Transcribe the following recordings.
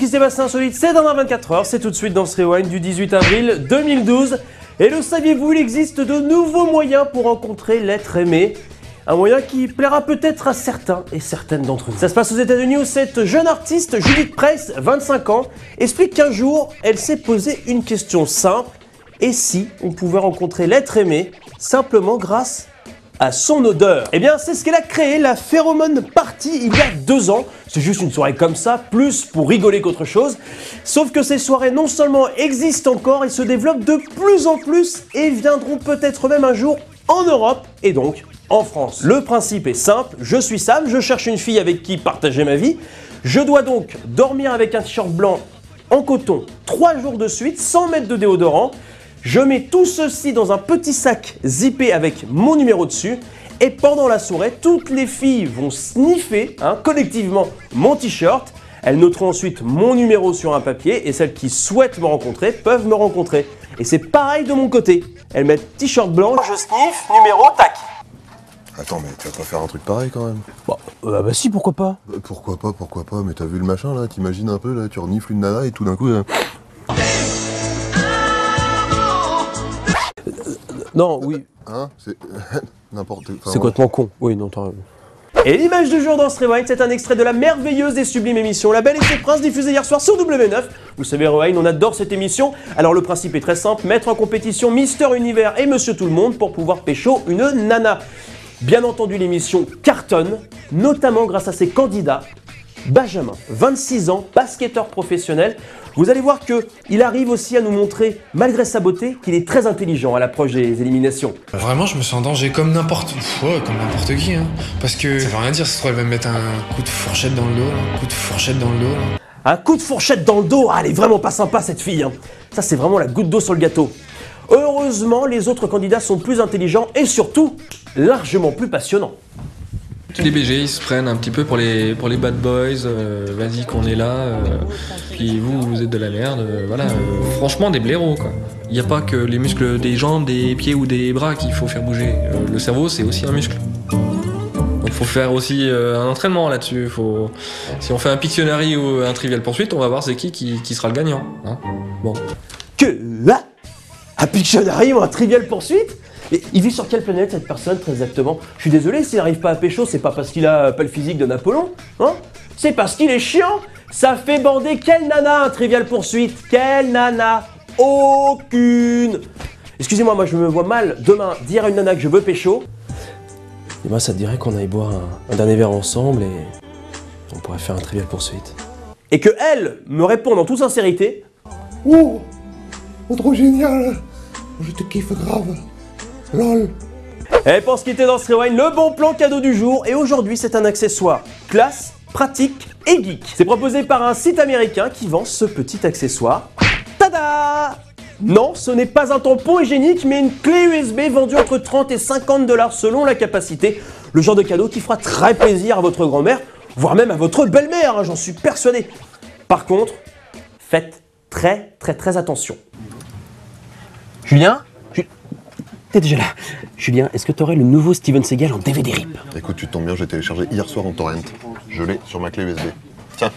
qui s'est passé insolite, c'est dans 24 heures, c'est tout de suite dans ce Rewind du 18 avril 2012. Et le saviez-vous, il existe de nouveaux moyens pour rencontrer l'être aimé. Un moyen qui plaira peut-être à certains et certaines d'entre vous. Ça se passe aux États-Unis où cette jeune artiste, Judith Price, 25 ans, explique qu'un jour, elle s'est posé une question simple. Et si on pouvait rencontrer l'être aimé simplement grâce à son odeur? Eh bien, c'est ce qu'elle a créé, la Pheromone Party, il y a 2 ans. C'est juste une soirée comme ça, plus pour rigoler qu'autre chose. Sauf que ces soirées non seulement existent encore, et se développent de plus en plus et viendront peut-être même un jour en Europe et donc en France. Le principe est simple, je suis Sam, je cherche une fille avec qui partager ma vie. Je dois donc dormir avec un t-shirt blanc en coton 3 jours de suite, sans mettre de déodorant. Je mets tout ceci dans un petit sac zippé avec mon numéro dessus. Et pendant la soirée, toutes les filles vont sniffer collectivement mon t-shirt. Elles noteront ensuite mon numéro sur un papier et celles qui souhaitent me rencontrer peuvent me rencontrer. Et c'est pareil de mon côté. Elles mettent t-shirt blanc, je sniffe, numéro, tac. Attends, mais tu vas pas faire un truc pareil quand même? Bah si, pourquoi pas? Pourquoi pas, mais t'as vu le machin là? T'imagines un peu là, tu renifles une nana et tout d'un coup... Non, oui. Hein? C'est... n'importe quoi. C'est complètement con. Oui, non, t'as raison. Et l'image du jour dans ce Rewind, c'est un extrait de la merveilleuse et sublime émission La Belle et ses Princes, diffusée hier soir sur W9. Vous savez, Rewind, on adore cette émission. Alors le principe est très simple, mettre en compétition Mister Univers et Monsieur Tout le Monde pour pouvoir pécho une nana. Bien entendu, l'émission cartonne, notamment grâce à ses candidats. Benjamin, 26 ans, basketteur professionnel. Vous allez voir qu'il arrive aussi à nous montrer, malgré sa beauté, qu'il est très intelligent à l'approche des éliminations. Vraiment, je me sens en danger comme n'importe qui. Hein. Parce que ça veut rien dire, ça se trouve, elle va me mettre un coup de fourchette dans le dos. Un coup de fourchette dans le dos. Un coup de fourchette dans le dos, elle est vraiment pas sympa cette fille. Ça, c'est vraiment la goutte d'eau sur le gâteau. Heureusement, les autres candidats sont plus intelligents et surtout, largement plus passionnants. Les BG, ils se prennent un petit peu pour les bad boys, vas-y qu'on est là, puis vous êtes de la merde, voilà. Franchement, des blaireaux, quoi. Il n'y a pas que les muscles des jambes, des pieds ou des bras qu'il faut faire bouger. Le cerveau, c'est aussi un muscle. Donc faut faire aussi un entraînement là-dessus. Si on fait un Pictionary ou un Trivial Poursuite, on va voir c'est qui sera le gagnant. Hein, bon. Un Pictionary ou un Trivial Poursuite? Et il vit sur quelle planète cette personne très exactement? Je suis désolé, s'il n'arrive pas à pécho, c'est pas parce qu'il a pas le physique de Napoléon, hein? C'est parce qu'il est chiant. Ça fait bander quelle nana un Trivial Poursuite? Quelle nana? Aucune. Excusez-moi, moi je me vois mal demain dire à une nana que je veux pécho. Et moi ça te dirait qu'on aille boire un dernier verre ensemble et on pourrait faire un Trivial Poursuite. Et que elle me réponde en toute sincérité. Oh, trop génial. Je te kiffe grave. LOL. Et pour ce qui était dans ce Rewind, le bon plan cadeau du jour. Et aujourd'hui, c'est un accessoire classe, pratique et geek. C'est proposé par un site américain qui vend ce petit accessoire. Tada! Non, ce n'est pas un tampon hygiénique, mais une clé USB vendue entre 30 et 50 $ selon la capacité. Le genre de cadeau qui fera très plaisir à votre grand-mère, voire même à votre belle-mère, j'en suis persuadé. Par contre, faites très attention. Julien? T'es déjà là. Julien, est-ce que t'aurais le nouveau Steven Seagal en DVD RIP? Écoute, tu tombes bien, j'ai téléchargé hier soir en torrent. Je l'ai sur ma clé USB. Tiens.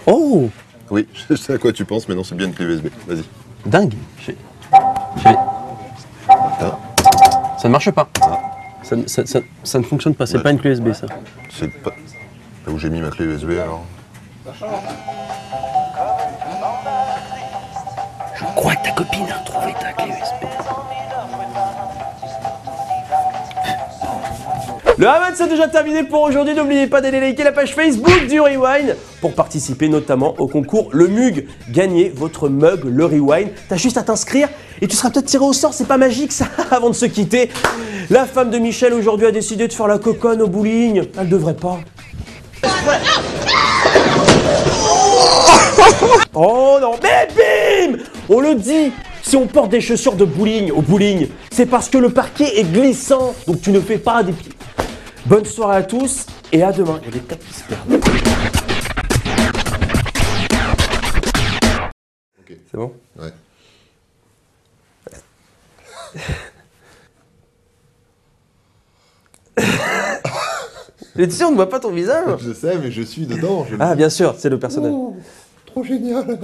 Oh! Oui, je sais à quoi tu penses, mais non, c'est bien une clé USB. Vas-y. Dingue. Ça ne marche pas. Ah. Ça ne fonctionne pas, c'est pas une clé USB ça. C'est pas... Là où j'ai mis ma clé USB alors? Je crois que ta copine a retrouvé ta clé USB. Le Rewind c'est déjà terminé pour aujourd'hui. N'oubliez pas d'aller liker la page Facebook du Rewind pour participer notamment au concours Le Mug. Gagnez votre mug Le Rewind. T'as juste à t'inscrire et tu seras peut-être tiré au sort. C'est pas magique ça. Avant de se quitter, la femme de Michel aujourd'hui a décidé de faire la coconne au bowling. Elle devrait pas. Oh non, mais bim! On le dit, si on porte des chaussures de bowling au bowling, c'est parce que le parquet est glissant, donc tu ne fais pas des pieds. Bonne soirée à tous et à demain. Il y a des tas qui se perdent. Ok. C'est bon? Ouais. Mais tu sais, on ne voit pas ton visage. Je sais, mais je suis dedans. Ah, bien sûr, c'est le personnage. trop génial.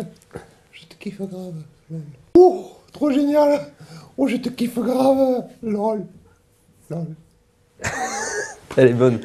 Je te kiffe grave, lol. Oh, trop génial. Oh, je te kiffe grave, lol. Lol. Elle est bonne.